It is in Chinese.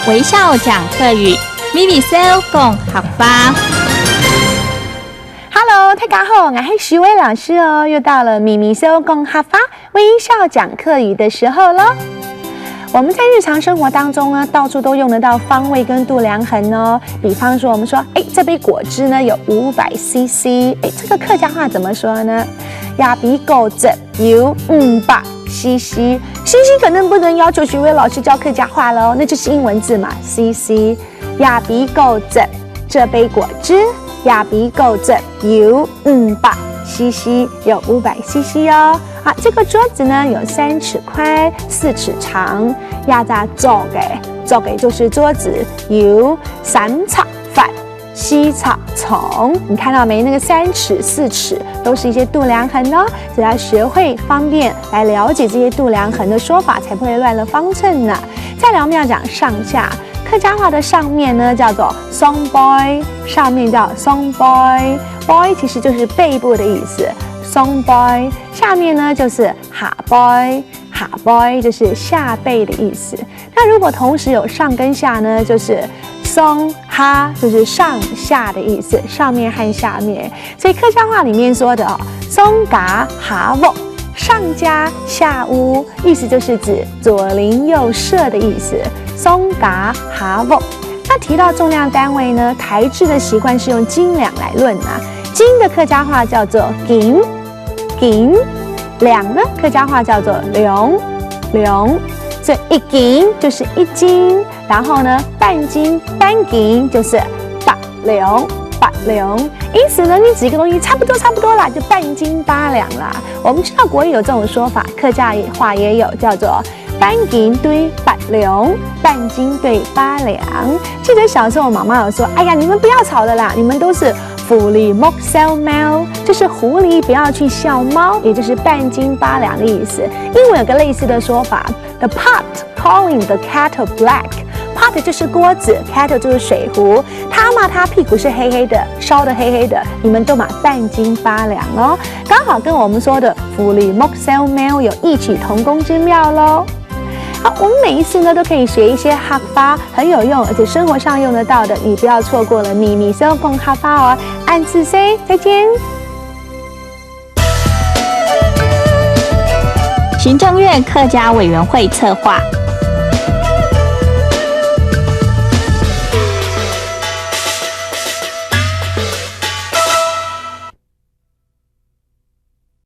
微笑讲客语，咪咪笑讲客家。Hello， 大家好，我是徐薇老师哦，又到了咪咪笑讲客家微笑讲客语的时候了。我们在日常生活当中呢，到处都用得到方位跟度量衡哦。比方说，我们说，这杯果汁呢有500cc，这个客家话怎么说呢？亚比果汁有500cc，cc 可能不能要求徐薇老师教客家话了哦，那就是英文字嘛 ，cc。亚比果汁，这杯果汁，亚比果汁有500cc，有500cc哦。这个桌子呢有3尺宽，4尺长，压在桌嘅就是桌子，有3尺宽，4尺长。你看到没？那个3尺、4尺都是一些度量衡哦，只要学会方便来了解这些度量衡的说法，才不会乱了方寸呢。再来我们要讲上下。客家话的上面呢叫做松 boy， 上面叫松 boy，boy 其实就是背部的意思，松 boy 下面呢就是下 boy， 下 boy 就是下背的意思。那如果同时有上跟下呢，就是松哈，就是上下的意思，上面和下面。所以客家话里面说的松嘎下卧，上家下屋，意思就是指左邻右舍的意思。松嘎下卧。那提到重量单位呢，台制的习惯是用斤两来论啊。斤的客家话叫做斤，两呢客家话叫做两。所以1斤就是1斤，然后呢半斤就是8两。因此呢，你指一个东西差不多啦，就半斤8两啦。我们知道国语有这种说法，客家话也有，叫做半斤对8两，半斤对8两。记得小时候我妈妈有说，哎呀，你们不要吵了啦，你们都是狐狸莫笑貓，就是狐狸不要去笑猫，也就是半斤8两的意思。英文有个类似的说法 ，The pot calling the kettle black。pot 就是锅子 ，kettle 就是水壶。他屁股是黑黑的，烧的黑黑的，你们都买半斤8两哦，刚好跟我们说的狐狸莫笑猫有异曲同工之妙喽。好，我们每一次呢都可以学一些客家很有用，而且生活上用得到的，你不要错过了咪咪笑讲客家哦。按次 say 再见。行政院客家委员会策划。